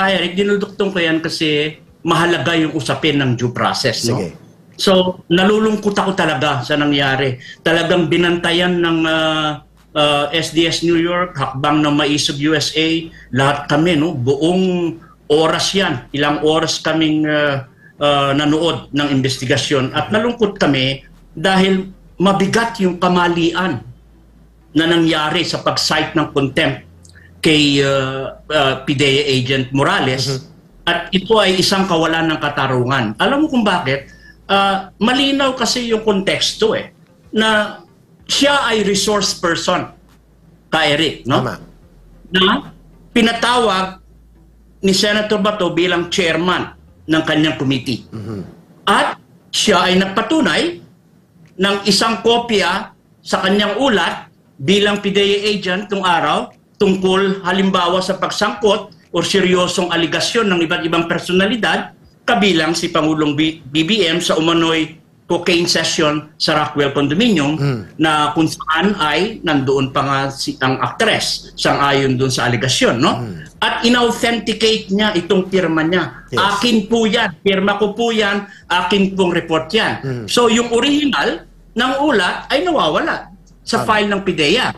Eric, dinuduktong ko yan kasi mahalaga yung usapin ng due process. No? Sige. So, nalulungkot ako talaga sa nangyari. Talagang binantayan ng SDS New York, hakbang ng Maisog USA, lahat kami, no? Buong oras yan. Ilang oras kaming nanood ng investigasyon. At nalungkot kami dahil mabigat yung kamalian na nangyari sa pag-cite ng contempt kay PIDEA Agent Morales. At ito ay isang kawalan ng katarungan. Alam mo kung bakit? Malinaw kasi yung konteksto na siya ay resource person, ka Eric, no? Tama. Na pinatawag ni Senator Bato bilang chairman ng kanyang committee. At siya ay nagpatunay ng isang kopya sa kanyang ulat bilang PIDEA agent nung araw tungkol halimbawa sa pagsangkot o seryosong aligasyon ng iba't ibang personalidad kabilang si Pangulong BBM sa umano'y cocaine session sa Rockwell Condominium na kung saan ay nandoon pa nga ang actress sang-ayon doon sa aligasyon, no? At inauthenticate niya itong pirma niya. Yes. Akin po yan, pirma ko po yan, akin pong report yan. So yung original ng ulat ay nawawala sa file ng PIDEA.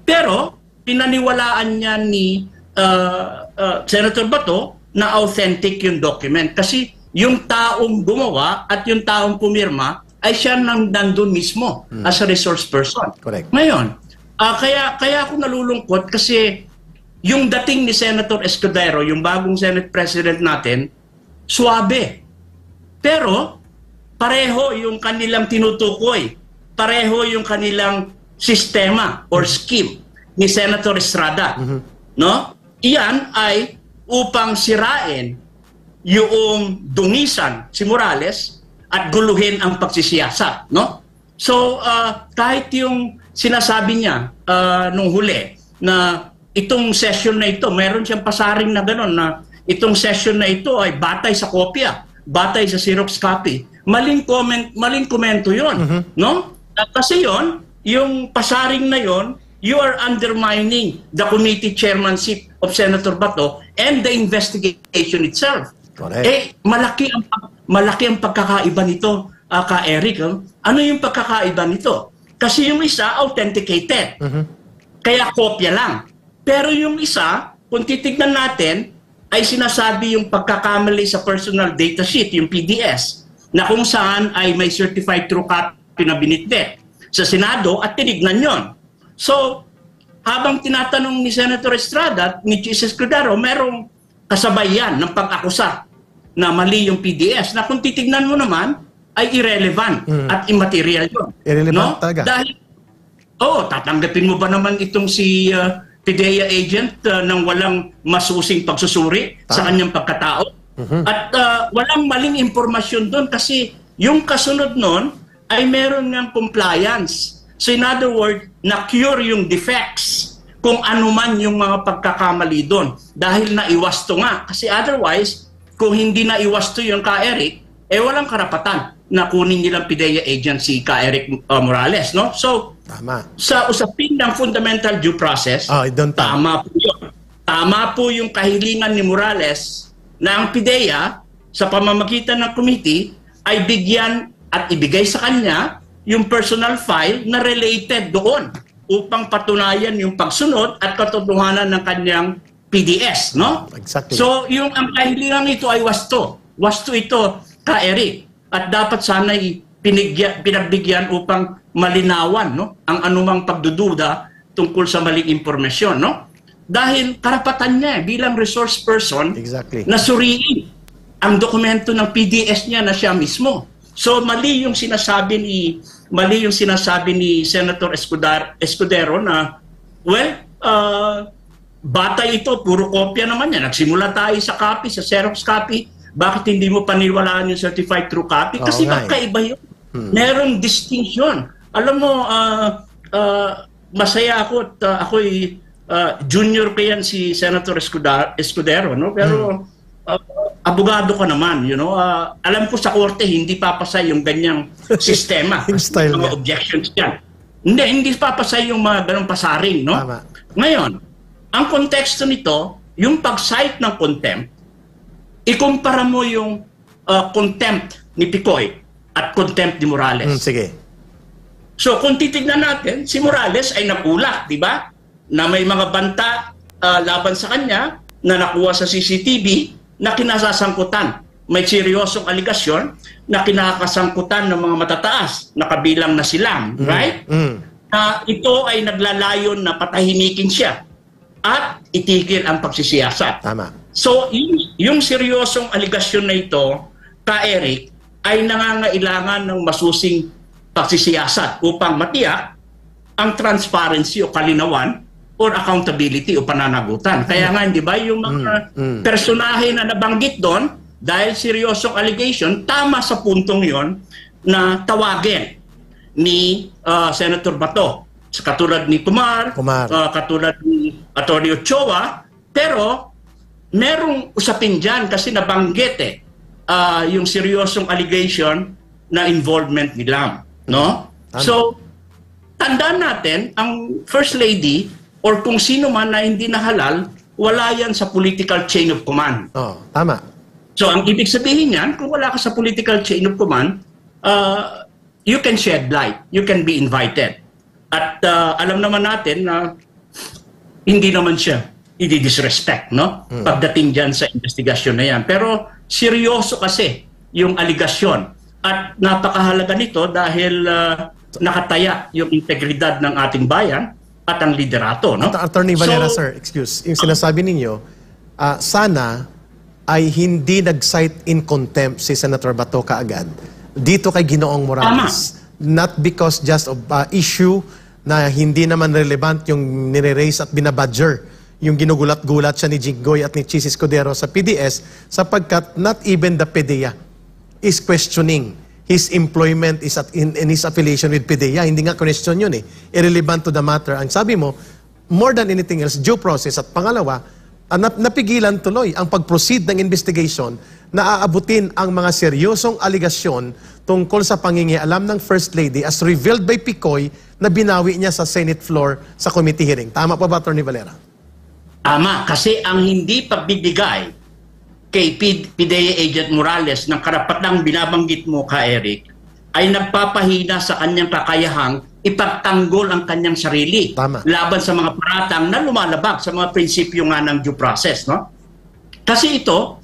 Pero pinaniwalaan niya ni Senator Bato na authentic yung document kasi yung taong gumawa at yung taong pumirma ay siya nandun mismo as a resource person. Correct. Ngayon, kaya ako nalulungkot kasi yung dating ni Senator Escudero, yung bagong Senate President natin, suabe. Pero pareho yung kanilang tinutukoy, pareho yung kanilang sistema or scheme ni Senator Estrada. No? Iyan ay upang sirain yung dungisan si Morales at guluhin ang pagsisiyasat, no? So kahit yung sinasabi niya nung huli na itong session na ito, meron siyang pasaring na gano'n na itong session na ito ay batay sa kopya, batay sa Xerox copy. Maling komento 'yon, no? Kasi 'yon, yung pasaring na 'yon, you are undermining the committee chairmanship of Senator Bato and the investigation itself. Correct. Malaki ang pagkakaiba nito, ka Eric. Ano yung pagkakaiba nito? Kasi yung isa, authenticated. Kaya kopya lang. Pero yung isa, kung titignan natin, ay sinasabi yung pagkakamali sa personal data sheet, yung PDS, na kung saan ay may certified true copy na binitbit sa Senado at tinignan yon. So, habang tinatanong ni Senator Estrada at ni Jesus Escudero, merong kasabayan ng pag-akusa na mali yung PDS na kung titignan mo naman ay irrelevant at immaterial yun. Irrelevant talaga. Dahil, tatanggapin mo ba naman itong si PIDEA agent ng walang masusing pagsusuri sa kanyang pagkatao? At walang maling impormasyon doon kasi yung kasunod nun ay meron ng compliance. So in other words, na-cure yung defects kung ano man yung mga pagkakamali doon. Dahil naiwasto nga. Kasi otherwise, kung hindi naiwasto yung ka Eric, walang karapatan na kunin nilang PIDEA agent si ka Eric Morales, no? So, tama. Sa usapin ng fundamental due process, tama po yun. Tama po yung kahilingan ni Morales na ang PIDEA sa pamamagitan ng committee ay bigyan at ibigay sa kanya yung personal file na related doon upang patunayan yung pagsunod at katotohanan ng kanyang PDS, no? Exactly. So, yung ang kahilingan ito ay wasto. Wasto ito, ka Eric. At dapat sana'y pinagbigyan upang malinawan, no? Ang anumang pagdududa tungkol sa maling impormasyon, no? Dahil karapatan niya bilang resource person na suriin ang dokumento ng PDS niya na siya mismo. So mali yung sinasabi ni Senator Escudero na batay ito, puro kopya naman yan. Nagsimula tayo sa copy, sa Xerox copy. Bakit hindi mo paniwalaan yung certified true copy? Kasi magkaiba yun. Merong distinction. Alam mo, masaya ako at ako'y junior ko yan si Senator Escudero, no? Pero abogado ka naman, you know. Alam ko sa korte hindi papasay yung ganyang sistema. Mga objections yan. Hindi papasay yung mga ganong pasaring, no? Tama. Ngayon, ang konteksto nito, yung pag-cite ng contempt ikumpara mo yung contempt ni Picoy at contempt ni Morales. Sige. So kung titignan natin, si Morales ay nakulak, di ba? Na may mga banta laban sa kanya na nakuha sa CCTV na kinasasangkutan. May seryosong aligasyon na kinakasangkutan ng mga matataas na kabilang na silang, right? Ito ay naglalayon na patahimikin siya at itigil ang pagsisiyasat. Tama. So, yung seryosong aligasyon na ito, Eric, ay nangangailangan ng masusing pagsisiyasat upang matiyak ang transparency o kalinawan or accountability o pananagutan. Kaya nga, di ba, yung mga personahe na nabanggit doon, dahil seryosong allegation, tama sa puntong yon na tawagin ni Senator Bato. Katulad ni Kumar. Katulad ni Atty. Ochoa. Pero, merong usapin dyan kasi nabanggit yung seryosong allegation na involvement ni Lam. No? So, tandaan natin, ang First Lady or kung sino man na hindi nahalal, wala yan sa political chain of command. Oh, tama. So, ang ibig sabihin yan, kung wala ka sa political chain of command, you can shed light. You can be invited. At alam naman natin na hindi naman siya i-disrespect, no? Pagdating dyan sa investigasyon na yan. Pero seryoso kasi yung aligasyon. At napakahalaga nito dahil nakataya yung integridad ng ating bayan at ang liderato, no? Attorney Valera, sir, excuse. Yung sinasabi ninyo, sana ay hindi nag-cite in contempt si Senator Bato kaagad dito kay Ginoong Morales. Not because just of issue na hindi naman relevant yung nire-raise at binabadger yung ginugulat-gulat siya ni Jinggoy at ni Chis Escudero sa PDS sapagkat not even the PDEA is questioning his employment is in his affiliation with PDEA. Hindi nga question yun irrelevant to the matter. Ang sabi mo, more than anything else, due process. At pangalawa, napigilan tuloy ang pag-proceed ng investigation na aabutin ang mga seryosong aligasyon tungkol sa pangingialam ng First Lady as revealed by Picoy na binawi niya sa Senate floor sa committee hearing. Tama pa ba, Attorney Valera? Tama, kasi ang hindi pagbibigay kay PDEA Agent Morales ng karapatang binabanggit mo, Eric, ay nagpapahina sa kanyang kakayahang ipagtanggol ang kanyang sarili. Tama. Laban sa mga paratang na lumalabag sa mga prinsipyo nga ng due process. No? Kasi ito,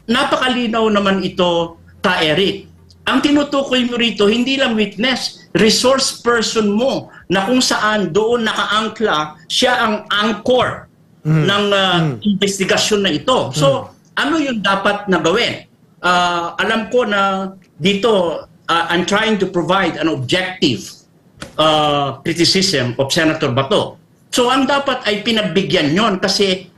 napakalinaw naman ito, Eric. Ang tinutukoy mo rito, hindi lang witness, resource person mo na kung saan doon nakaangkla siya ang anchor ng investigasyon na ito. So, ano yung dapat na gawin? Alam ko na dito, I'm trying to provide an objective criticism of Senator Bato. So, ang dapat ay pinagbigyan yon kasi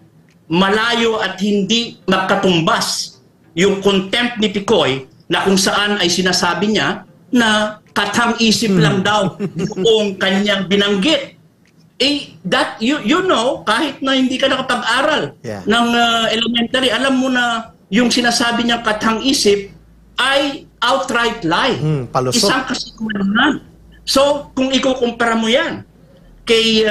malayo at hindi magkatumbas yung contempt ni Picoy na kung saan ay sinasabi niya na katang-isip lang daw yung kanyang binanggit. That you know, kahit na hindi ka nakapag-aral ng elementary, alam mo na yung sinasabi niyang katang-isip ay outright lie. Palusot. Isang kasinungalingan. So, kung ikukumpara mo yan kay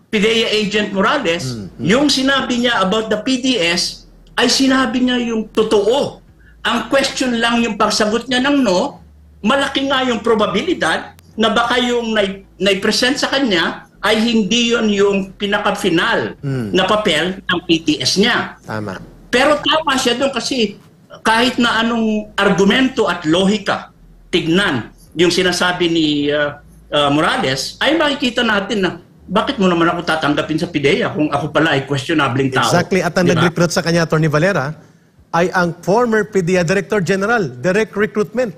PDEA Agent Morales, yung sinabi niya about the PDS ay sinabi niya yung totoo. Ang question lang yung pagsagot niya ng no, malaki nga yung probabilidad na baka yung nai-present sa kanya ay hindi yon yung pinaka-final na papel ng PTS niya. Tama. Pero tama siya doon kasi kahit na anong argumento at lohika tignan yung sinasabi ni Morales, ay makikita natin na bakit mo naman ako tatanggapin sa PDEA kung ako pala ay questionabling tao. Exactly. At ang nag-recruit sa kanya, Attorney Valera, ay ang former PDEA Director General, direct recruitment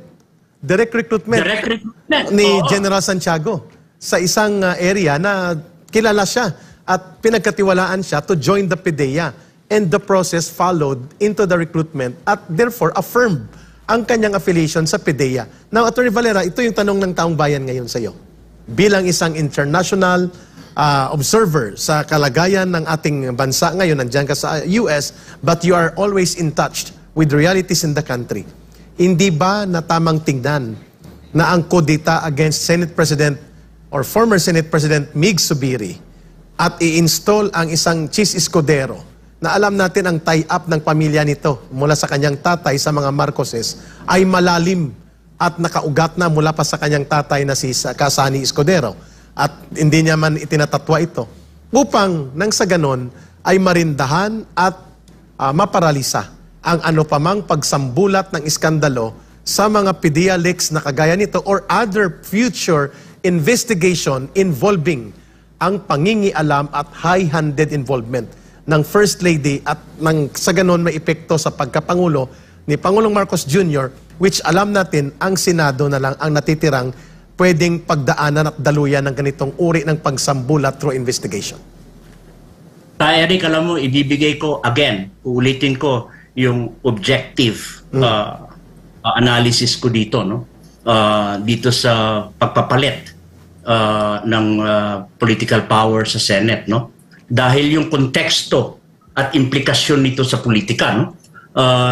ni General Santiago sa isang area na kilala siya at pinagkatiwalaan siya to join the PDEA. And the process followed into the recruitment at therefore affirmed ang kanyang affiliation sa PDEA. Now, Attorney Valera, ito yung tanong ng taong bayan ngayon sa iyo. Bilang isang international observer sa kalagayan ng ating bansa ngayon, nandiyan ka sa US, but you are always in touch with realities in the country. Hindi ba na tamang tingnan na ang kudita against Senate President or former Senate President Mig Zubiri at i-install ang isang Chis Escudero na alam natin ang tie-up ng pamilya nito mula sa kanyang tatay sa mga Marcoses ay malalim at nakaugat na mula pa sa kanyang tatay na si Kasani Escudero. At hindi niya man itinatatwa ito. Upang nang sa ganon ay marindahan at maparalisa ang ano pamang pagsambulat ng iskandalo sa mga PDEA leaks na kagaya nito or other future investigation involving ang pangingialam at high-handed involvement ng First Lady at nang sa ganon may epekto sa pagkapangulo ni Pangulong Marcos Jr. which alam natin ang Senado na lang ang natitirang pwedeng pagdaanan at daluyan ng ganitong uri ng pagsambulat through investigation. Eric, alam mo, ibibigay ko, again, uulitin ko yung objective analysis ko dito, no? Dito sa pagpapalit ng political power sa Senate, no? Dahil yung konteksto at implikasyon nito sa politika, no?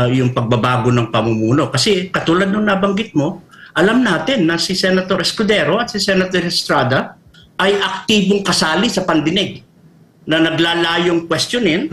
Yung pagbabago ng pamumuno. Kasi katulad nung nabanggit mo, alam natin na si Senator Escudero at si Senator Estrada ay aktibong kasali sa pandinig na naglalayong questionin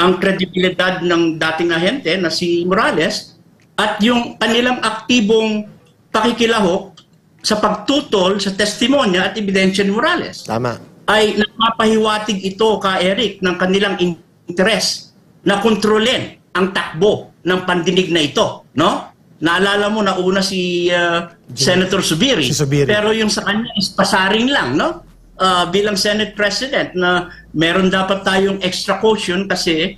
ang kredibilidad ng dating ahente na si Morales at yung kanilang aktibong pakikilahok sa pagtutol sa testimonya at ebidensya ni Morales. Tama. Ay napapahiwatig ito, ka Eric, ng kanilang interes na kontrolin ang takbo ng pandinig na ito, no? Naalala mo na una si Senator Zubiri, pero yung sa kanya is pasaring lang, no? Bilang Senate President na meron dapat tayong extra caution kasi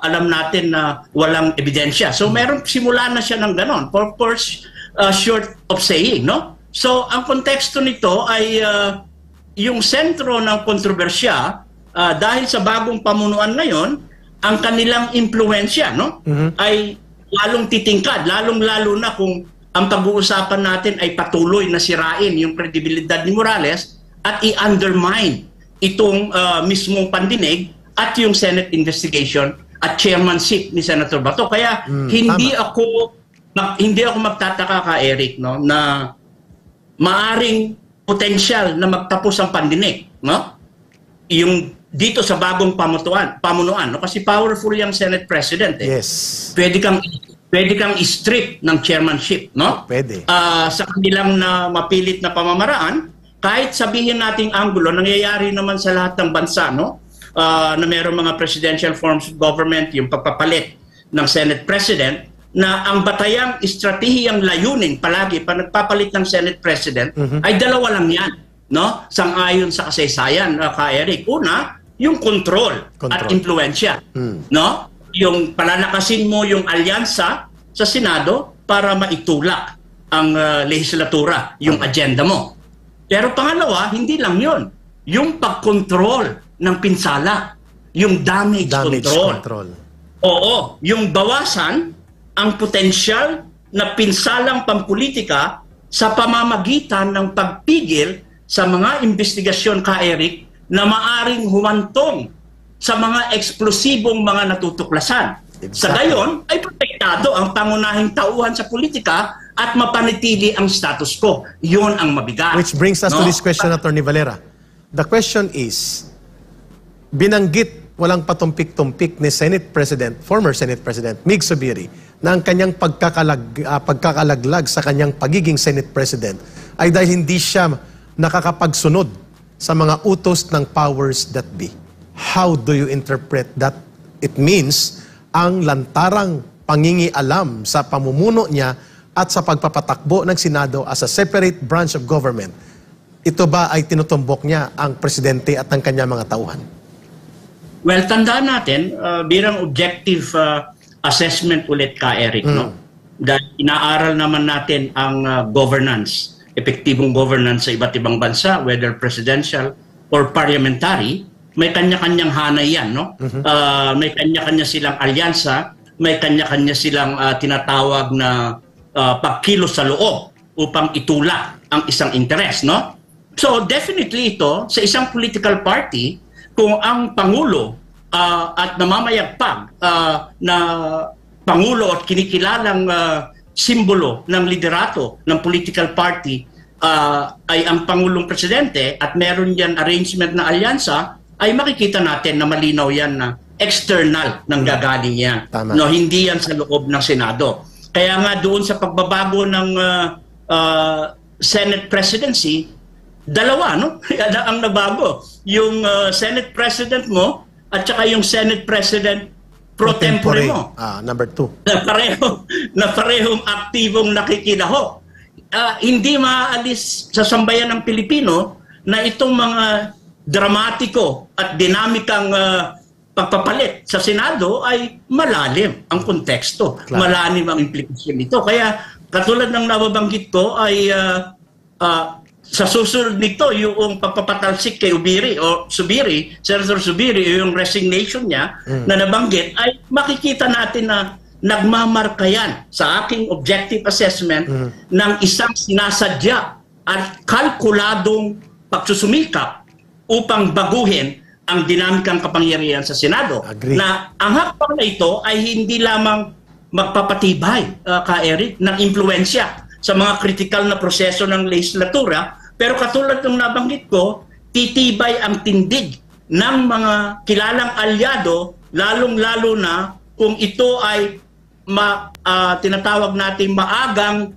alam natin na walang ebidensya. So meron simula na siya ng ganon for course short of saying, no? So ang konteksto nito ay yung sentro ng kontrobersya dahil sa bagong pamunuan ngayon, ang kanilang impluensya, no? Ay lalong titingkad, lalong-lalo na kung ang pag-uusapan natin ay patuloy na sirain yung kredibilidad ni Morales at i-undermine itong mismong pandinig at yung Senate investigation at chairmanship ni Senator Bato. Kaya hindi ako magtataka, ka Eric, no, na maaring potensyal na magtapos ang pandinig, no? Yung dito sa bagong pamunuan, no? Kasi powerful yung Senate President, eh. Yes. Pwede kang i-strip ng chairmanship, no? Pwede. Sa kanilang na mapilit na pamamaraan, kahit sabihin nating anggulo, nangyayari naman sa lahat ng bansa, no? Na mayroong mga presidential forms of government, yung pagpapalit ng Senate President, na ang batayang estratehiyang layunin palagi pa nagpapalit ng Senate President ay dalawa lang yan, no? Sang-ayon sa kasaysayan, ka Eric. Una, yung control at impluensya, no? Yung palalakasin mo yung alyansa sa Senado para maitulak ang lehislatura, yung agenda mo. Pero pangalawa, hindi lang yun. Yung pag-control ng pinsala, yung damage control. Oo, yung bawasan ang potensyal na pinsalang pampolitika sa pamamagitan ng pagpigil sa mga investigasyon, ka Eric, na maaring humantong sa mga eksplosibong mga natutuklasan. Exactly. Sa gayon, ay protektado ang pangunahing tauhan sa politika at mapanatili ang status quo. Yun ang mabigat. Which brings us to this question, Attorney Valera. The question is, binanggit walang patumpik-tumpik ni former Senate President Mig Zubiri na ang kanyang pagkakalaglag sa kanyang pagiging Senate President ay dahil hindi siya nakakapagsunod sa mga utos ng powers that be. How do you interpret that? It means ang lantarang pangingialam sa pamumuno niya at sa pagpapatakbo ng Senado as a separate branch of government, ito ba ay tinutumbok niya ang presidente at ang kanyang mga tauhan? Well, tandaan natin, bilang objective assessment ulit, ka Eric, no? Dahil inaaral naman natin ang governance, epektibong governance sa iba't ibang bansa, whether presidential or parliamentary, may kanya-kanyang hanay yan, no? May kanya-kanya silang alyansa, may kanya-kanya silang tinatawag na pagkilos sa loob upang itulak ang isang interes, no? So definitely ito, sa isang political party, kung ang Pangulo at namamayagpag na Pangulo at kinikilalang simbolo ng liderato ng political party ay ang Pangulong Presidente at meron yan arrangement na alyansa, ay makikita natin na malinaw yan na external nang gagaling yan. Tama. No, hindi yan sa loob ng Senado. Kaya nga doon sa pagbabago ng Senate presidency, dalawa, no? Ang nabago. Yung Senate President mo at saka yung Senate President pro tempore mo. Number 2. Na parehong aktibong nakikilaho. Hindi maaalis sa sambayan ng Pilipino na itong mga dramatiko at dinamikang pagpapalit sa Senado ay malalim ang konteksto. Claro. Malalim ang implikasyon nito. Kaya katulad ng nababanggit ko ay sa susunod nito yung pagpapatalsik kay Senator Zubiri, yung resignation niya na nabanggit, ay makikita natin na nagmamarka yan sa aking objective assessment ng isang sinasadya at kalkuladong pagsusumikap upang baguhin ang dinamikang kapangyarihan sa Senado. Agree. Na ang hakbang na ito ay hindi lamang magpapatibay, Eric, ng impluensya sa mga kritikal na proseso ng legislatura, pero katulad ng nabanggit ko, titibay ang tindig ng mga kilalang alyado, lalong-lalo na kung ito ay tinatawag natin maagang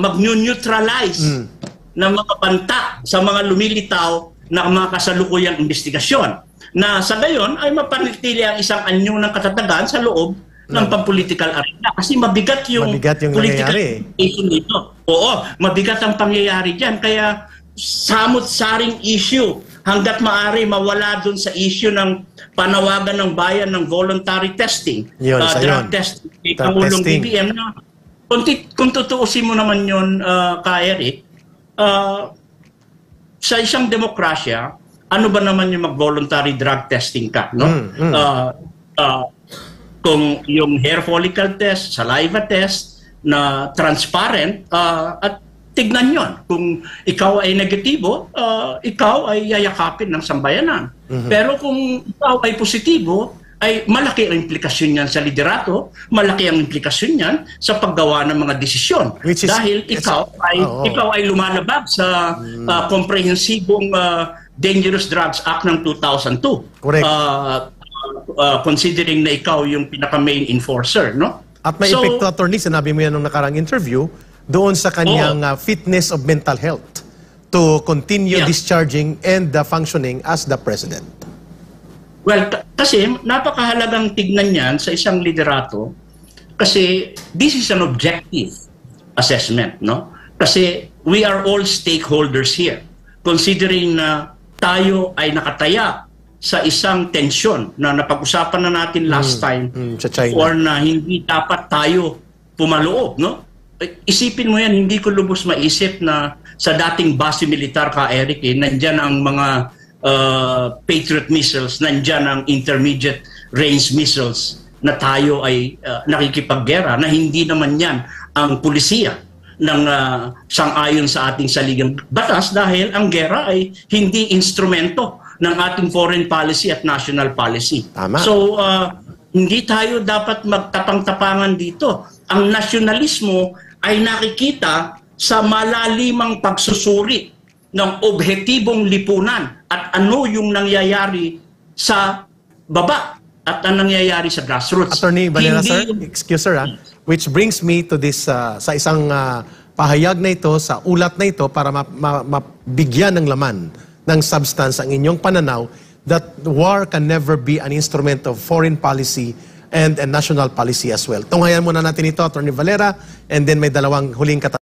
mag-neutralize ng mga banta sa mga lumilitaw na mga kasalukuyang investigasyon. Na sa gayon ay mapanatili ang isang anyo ng katatagan sa loob ng pampolitical arena. Kasi mabigat yung political issue nito. Oo, mabigat ang pangyayari dyan. Kaya samot-saring issue hanggat maaari mawala dun sa issue ng panawagan ng bayan ng voluntary testing, drug testing, Pangulong BBM na kung tutuusin mo naman yun, Eric, sa isang demokrasya, ano ba naman yung mag-voluntary drug testing ka? No? Kung yung hair follicle test, saliva test na transparent at tignan yon. Kung ikaw ay negatibo, ikaw ay yayakapin ng sambayanan. Pero kung ikaw ay positibo, ay malaki ang implikasyon niyan sa liderato, malaki ang implikasyon niyan sa paggawa ng mga desisyon. Dahil ikaw ay lumalabag sa komprehensibong Dangerous Drugs Act ng 2002. Correct. Considering na ikaw yung pinaka-main enforcer, no? At may epekto, attorney, sinabi mo yan nung nakarang interview, doon sa kanyang fitness of mental health to continue discharging and functioning as the president. Well, kasi napakahalagang tignan yan sa isang liderato kasi this is an objective assessment, no? Kasi we are all stakeholders here. Considering na tayo ay nakataya sa isang tensyon na napag-usapan na natin last time sa China, or na hindi dapat tayo pumaloob, no? Isipin mo yan, hindi ko lubos maisip na sa dating base militar Eric, nandyan ang mga Patriot missiles, nandyan ang intermediate range missiles na tayo ay nakikipaggera, na hindi naman yan ang pulisiya ng sang-ayon sa ating saligang batas dahil ang gera ay hindi instrumento ng ating foreign policy at national policy. Tama. So, hindi tayo dapat magtapang-tapangan dito. Ang nasyonalismo ay nakikita sa malalimang pagsusuri ng objetibong lipunan at ano yung nangyayari sa baba at ang nangyayari sa grassroots. Attorney Valera, sir, excuse sir, which brings me to this sa isang pahayag na ito, sa ulat na ito para mabigyan ng laman ng substance ang inyong pananaw that war can never be an instrument of foreign policy and national policy as well. Tunghayan muna natin ito, Attorney Valera, and then may dalawang huling katanungan.